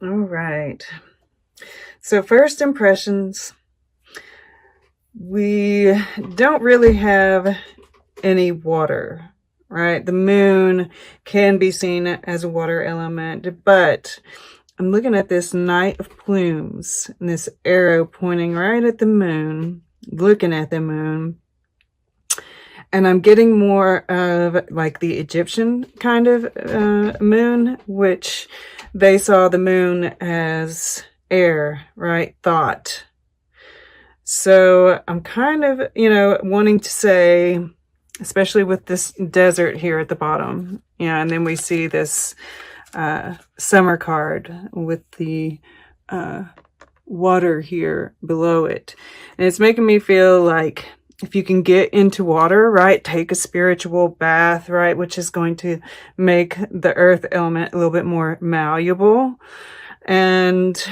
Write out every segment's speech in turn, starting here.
All right. So first impressions, we don't really have any water, right? The moon can be seen as a water element, but I'm looking at this Knight of Plumes and this arrow pointing right at the moon, looking at the moon. And I'm getting more of like the Egyptian kind of moon, which they saw the moon as air, right? Thought. So I'm kind of, wanting to say, especially with this desert here at the bottom, and then we see this summer card with the water here below it. And it's making me feel like if you can get into water, right, take a spiritual bath, right, which is going to make the earth element a little bit more malleable, and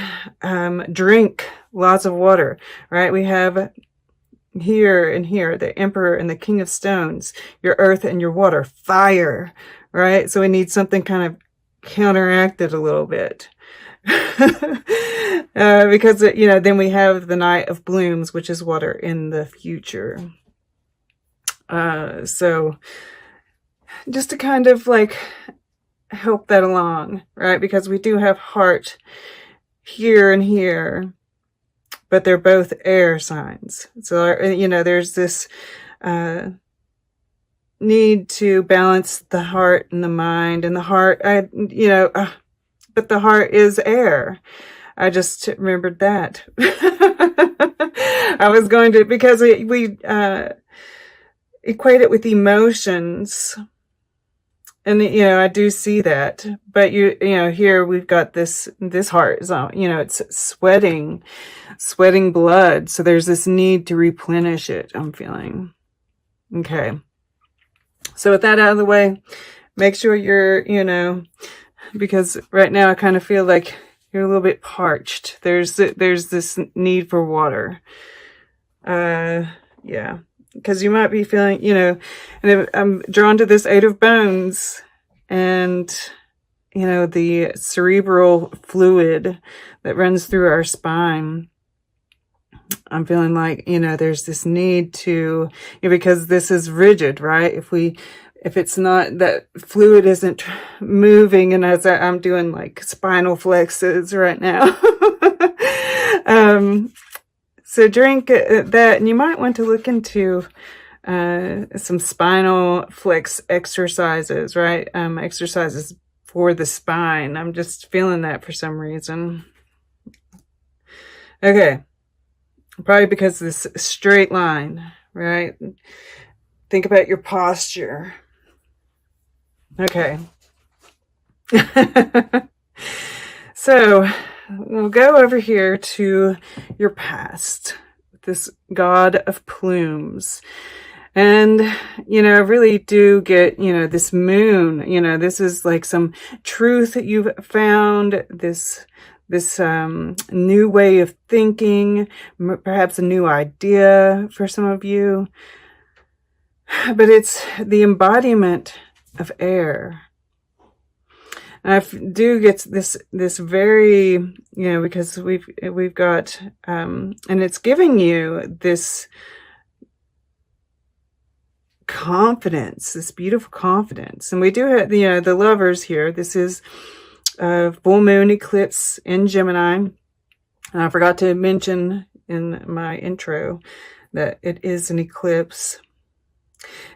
drink lots of water, right? We have here and here the Emperor and the King of Stones, your earth and your water, fire, right? So we need something kind of counteracted a little bit. Because, then we have the Knight of Blooms, which is water in the future. So just to kind of like help that along, right? Because we do have heart here and here, but they're both air signs. So, there's this need to balance the heart and the mind, and the heart, but the heart is air. I just remembered that. I was going to, because we equate it with emotions. And, I do see that, but here we've got this heart zone, it's sweating blood. So there's this need to replenish it, I'm feeling. Okay. So with that out of the way, make sure you're, because right now I kind of feel like you're a little bit parched. There's this need for water. Yeah. Because you might be feeling, and I'm drawn to this Eight of Bones and, the cerebral fluid that runs through our spine. I'm feeling like, there's this need to, because this is rigid, right? If it's not, that fluid isn't moving, and as I'm doing like spinal flexes right now. So drink that, and you might want to look into some spinal flex exercises, right? Exercises for the spine. I'm just feeling that for some reason. Okay. Probably because this straight line, right? Think about your posture. Okay. So we'll go over here to your past, this God of Plumes. And, I really do get, this moon, this is like some truth that you've found, this new way of thinking, perhaps a new idea for some of you. But it's the embodiment of air. And I do get this very, because we've got, and it's giving you this confidence, this beautiful confidence. And we do have, the lovers here. This is full moon eclipse in Gemini. And I forgot to mention in my intro that it is an eclipse.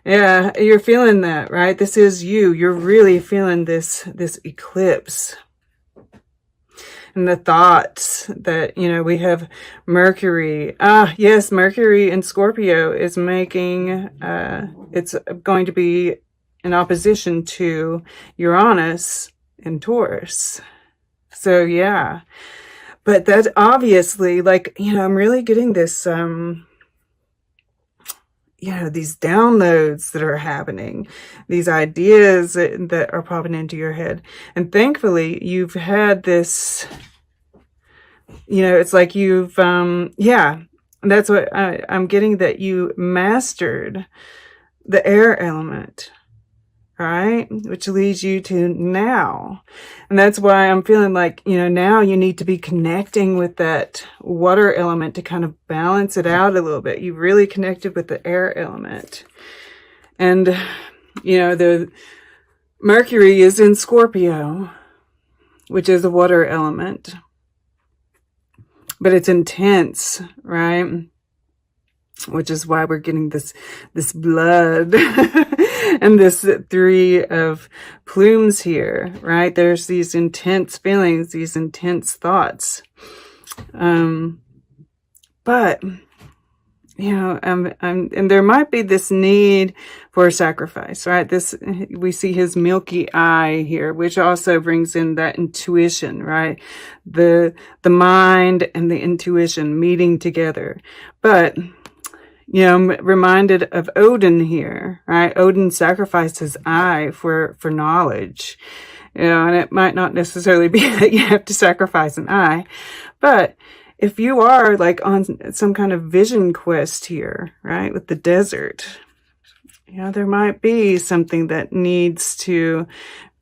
Yeah, you're feeling that, right? This is you. You're really feeling this eclipse. And the thoughts that, we have Mercury. Yes, Mercury in Scorpio is making, it's going to be in opposition to Uranus in Taurus. So, yeah. But that's obviously, like, I'm really getting this, these downloads that are happening, these ideas that are popping into your head. And thankfully, you've had this, it's like you've, that's what I'm getting, that you mastered the air element. right? Which leads you to now. And that's why I'm feeling like, now you need to be connecting with that water element to kind of balance it out a little bit. You really connected with the air element. And, the Mercury is in Scorpio, which is a water element. But it's intense, right? Which is why we're getting this blood and this 3 of plumes here, right? There's these intense feelings, these intense thoughts. But, and there might be this need for sacrifice, right? We see his milky eye here, which also brings in that intuition, right? The mind and the intuition meeting together. But, I'm reminded of Odin here, right? Odin sacrificed his eye for knowledge, and it might not necessarily be that you have to sacrifice an eye, but if you are like on some kind of vision quest here, right, with the desert, there might be something that needs to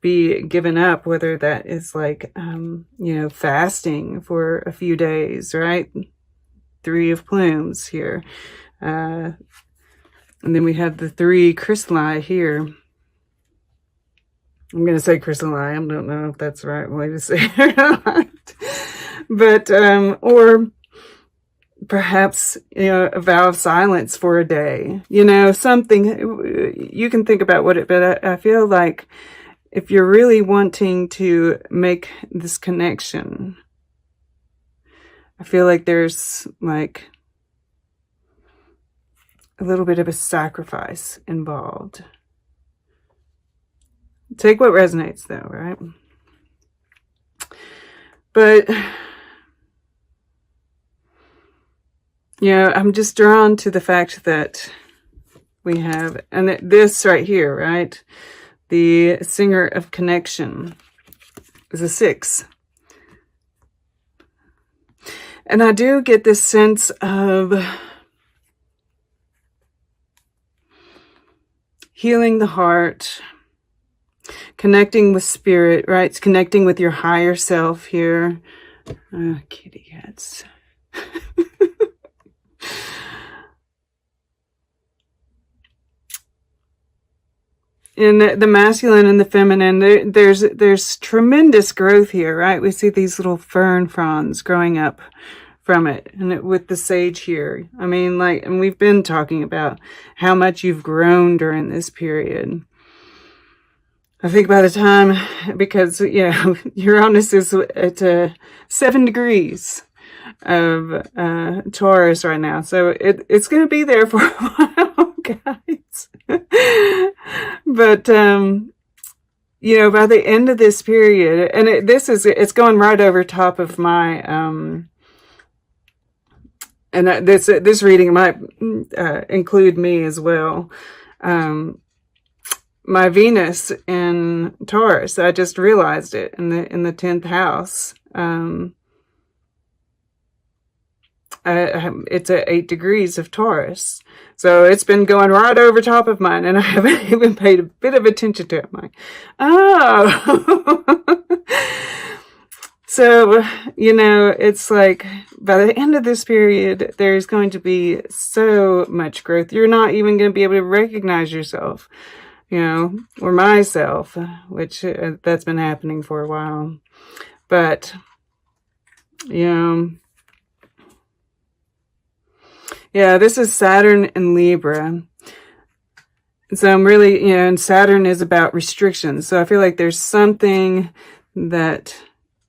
be given up, whether that is like, fasting for a few days, right? 3 of plumes here. And then we have the 3 crystalli here. I'm going to say crystalli. I don't know if that's the right way to say it or not. But, or perhaps, a vow of silence for a day, something you can think about but I feel like if you're really wanting to make this connection, I feel like there's like a little bit of a sacrifice involved. Take what resonates though, right? But, I'm just drawn to the fact that we have, and this right here, right? The singer of connection is a 6. And I do get this sense of healing the heart, connecting with spirit, right? It's connecting with your higher self here. Kitty cats. In the masculine and the feminine, there's tremendous growth here, right? We see these little fern fronds growing up from it, and with the sage here. I mean, and we've been talking about how much you've grown during this period. I think by the time, because, Uranus is at 7 degrees of Taurus right now. So it's going to be there for a while, guys. But, by the end of this period, and it's going right over top of my, and this reading might include me as well. My Venus in Taurus, I just realized it in the 10th house. It's at 8 degrees of Taurus. So it's been going right over top of mine, and I haven't even paid a bit of attention to it. I'm like, oh. So, it's like by the end of this period, there's going to be so much growth. You're not even going to be able to recognize yourself, or myself, which that's been happening for a while. But, yeah, this is Saturn and Libra. So I'm really, and Saturn is about restrictions. So I feel like there's something that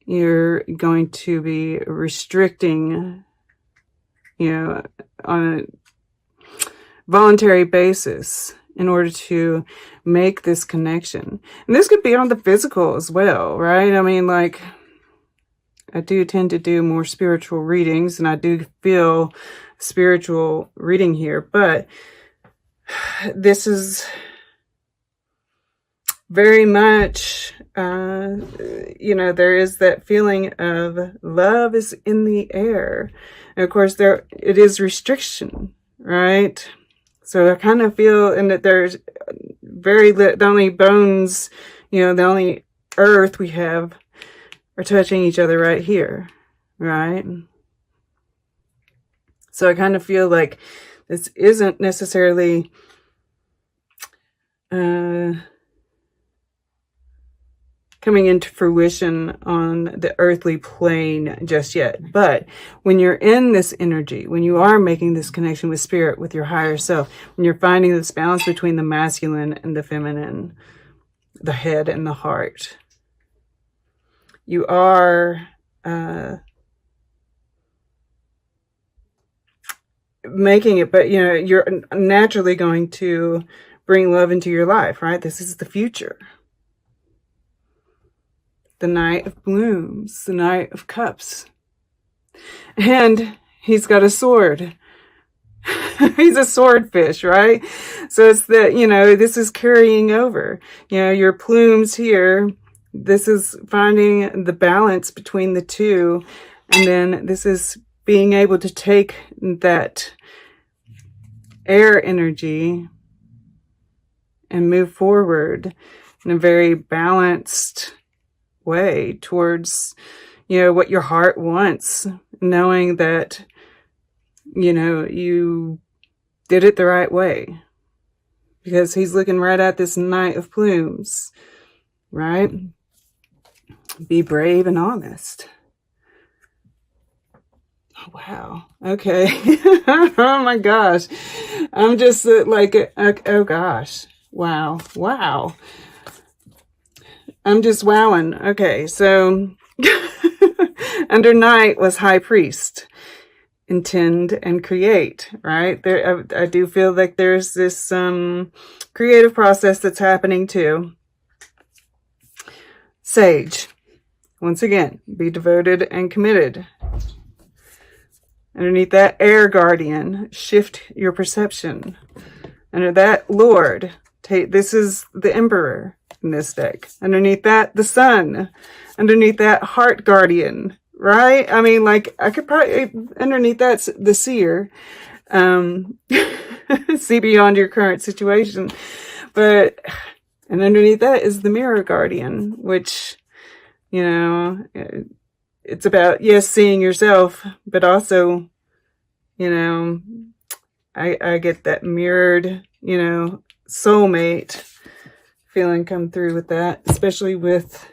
you're going to be restricting, on a voluntary basis in order to make this connection. And this could be on the physical as well, right? I mean, I do tend to do more spiritual readings, and I do feel spiritual reading here, but this is very much, there is that feeling of love is in the air. And of course, it is restriction, right? So I kind of feel, and that there's the only bones, the only earth we have are touching each other right here, right? So I kind of feel like this isn't necessarily coming into fruition on the earthly plane just yet. But when you're in this energy, when you are making this connection with spirit, with your higher self, when you're finding this balance between the masculine and the feminine, the head and the heart, you are making it, but you're naturally going to bring love into your life, right? This is the future. The Knight of Blooms, the Knight of Cups. And he's got a sword. He's a swordfish, right? So it's that, this is carrying over. Your plumes here, this is finding the balance between the two. And then this is being able to take that air energy and move forward in a very balanced way towards, what your heart wants, knowing that, you did it the right way, because he's looking right at this Knight of Plumes, right? Be brave and honest. Oh, wow. Okay. Oh my gosh. I'm just like, oh gosh. Wow. Wow. I'm just wowing. Okay, so under Knight was High Priest, intend and create, right? There, I do feel like there's this creative process that's happening too. Sage, once again, be devoted and committed. Underneath that, Air Guardian, shift your perception. Under that, Lord, this is the Emperor in this deck. Underneath that, the Sun. Underneath that, Heart Guardian, right? I mean, like, I could probably, underneath that's the Seer. See beyond your current situation. But, and underneath that is the Mirror Guardian, which, it's about, yes, seeing yourself, but also, I get that mirrored, soulmate feeling come through with that, especially with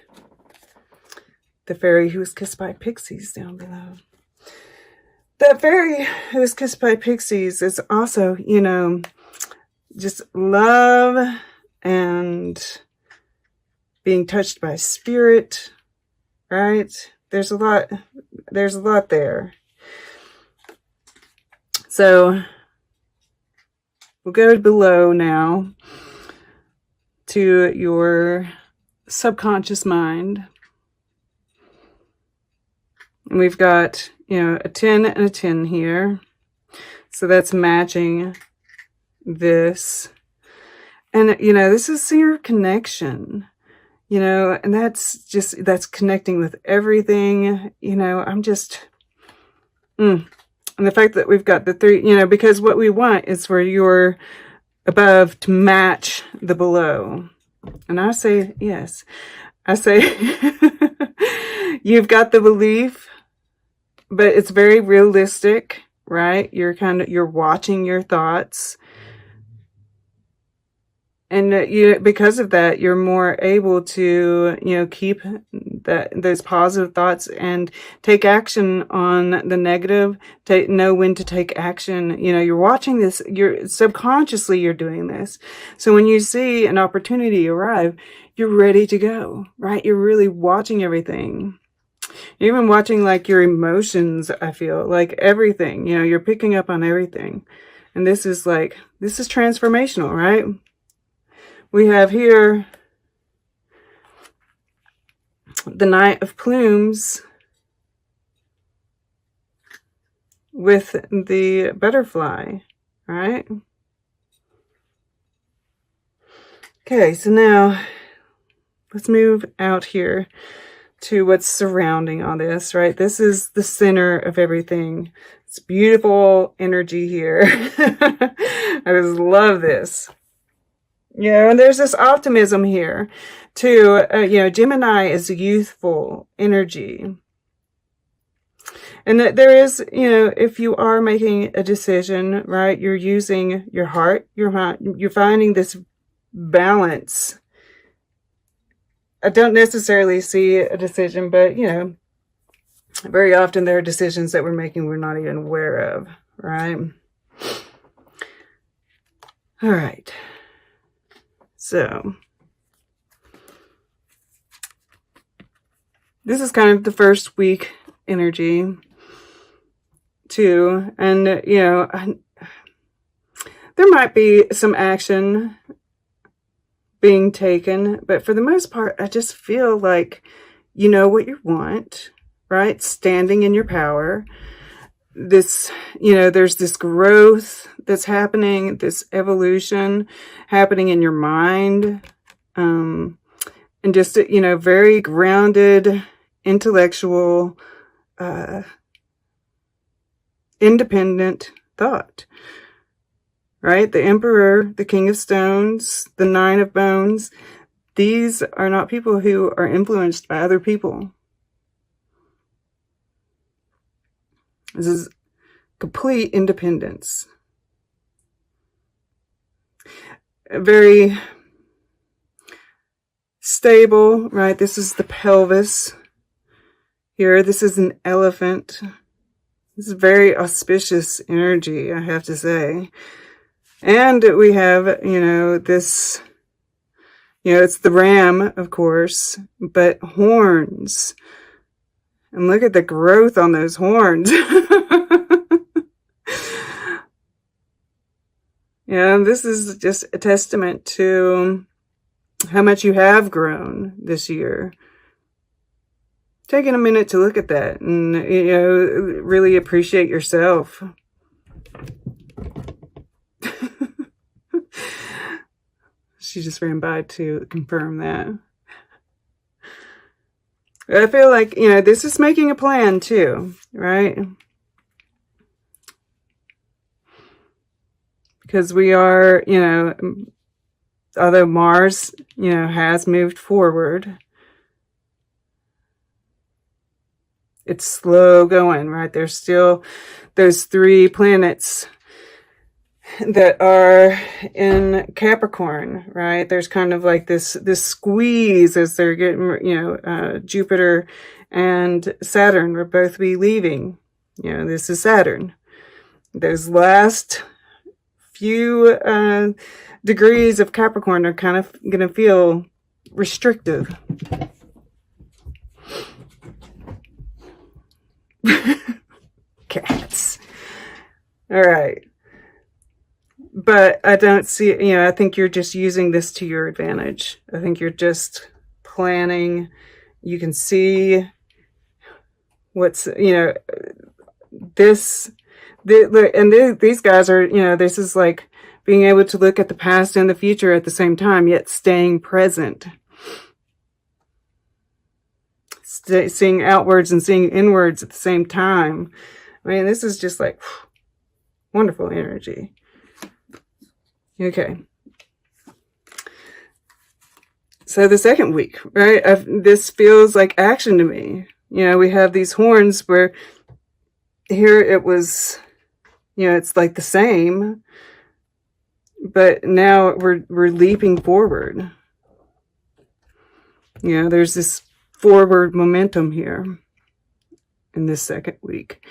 the fairy who was kissed by pixies down below. That fairy who was kissed by pixies is also, just love and being touched by spirit, right? There's a lot there. So we'll go below now to your subconscious mind. And we've got, a 10 and a 10 here. So that's matching this. And, this is your connection, and that's connecting with everything, I'm just, and the fact that we've got the 3, because what we want is for your above to match the below. And I say, yes, I say, you've got the belief, but it's very realistic, right? You're watching your thoughts. And because of that, you're more able to, keep those positive thoughts and take action on the negative. Know when to take action. You're watching this. You're subconsciously you're doing this. So when you see an opportunity arrive, you're ready to go. Right? You're really watching everything. You're even watching like your emotions. I feel like everything. You're picking up on everything, and this is transformational, right? We have here the Knight of Plumes with the butterfly, right? Okay, so now let's move out here to what's surrounding all this, right? This is the center of everything. It's beautiful energy here. I just love this. And there's this optimism here too. Gemini is youthful energy. And that there is, if you are making a decision, right, you're using your heart, you're finding this balance. I don't necessarily see a decision, but, very often there are decisions that we're making we're not even aware of, right? All right. So this is kind of the first week energy too. And, there might be some action being taken, but for the most part, I just feel like you know what you want, right? Standing in your power. This, there's this growth that's happening, this evolution happening in your mind, and just, very grounded, intellectual, independent thought, right? The Emperor, the King of Stones, the Nine of Bones, these are not people who are influenced by other people. This is complete independence. Very stable, right? This is the pelvis here. This is an elephant. This is very auspicious energy, I have to say. And we have, this, it's the ram, of course, but horns. And look at the growth on those horns. This is just a testament to how much you have grown this year. Taking a minute to look at that and, really appreciate yourself. She just ran by to confirm that. I feel like, this is making a plan too, right? Because we are, although Mars, has moved forward, it's slow going, right? There's still those 3 planets that are in Capricorn, right? There's kind of like this squeeze as they're getting, Jupiter and Saturn will both be leaving. This is Saturn. Those last few degrees of Capricorn are kind of going to feel restrictive. Cats. All right. But I don't see, I think you're just using this to your advantage. I think you're just planning. You can see what's, these guys are, this is like being able to look at the past and the future at the same time, yet staying present. Seeing outwards and seeing inwards at the same time. I mean, this is just like wonderful energy. Okay. So the second week, right? This feels like action to me. We have these horns where here it was, it's like the same, but now we're leaping forward. There's this forward momentum here in this second week.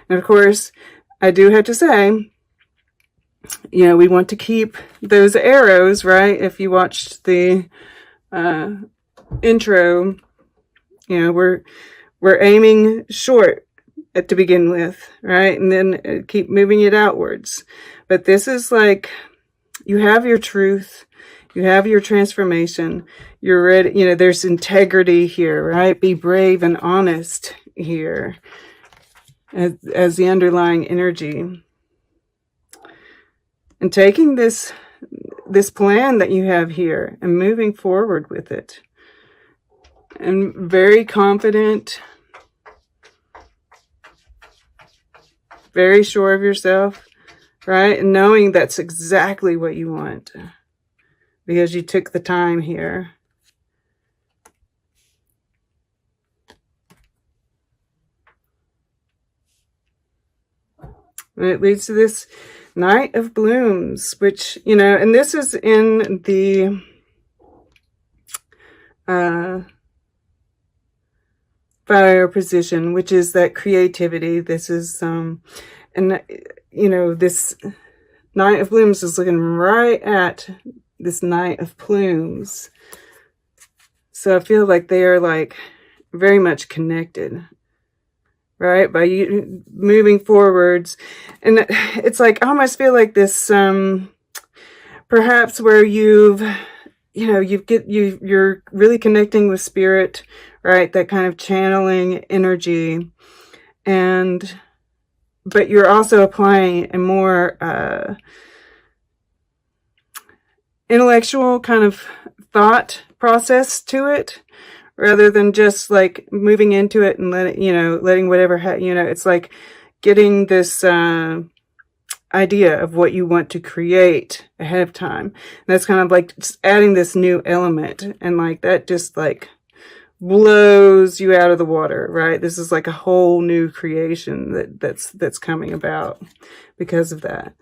And of course, I do have to say, we want to keep those arrows, right? If you watched the intro, we're aiming short to begin with, right? And then keep moving it outwards. But this is like, you have your truth, you have your transformation, you're ready, there's integrity here, right? Be brave and honest here as the underlying energy. And taking this plan that you have here and moving forward with it. and very confident, very sure of yourself, right? And knowing that's exactly what you want because you took the time here. And it leads to this Knight of Blooms, which, you know, and this is in the fire position, which is that creativity. This is, and, you know, this Knight of Blooms is looking right at this Knight of Plumes. So I feel like they are like very much connected, right? By you moving forwards. And it's like, I almost feel like this, perhaps where you're really connecting with spirit, right? That kind of channeling energy. But you're also applying a more, intellectual kind of thought process to it, rather than just like moving into it and letting whatever, it's like getting this, idea of what you want to create ahead of time. And that's kind of like just adding this new element, and like that just like blows you out of the water, right? This is like a whole new creation that's coming about because of that.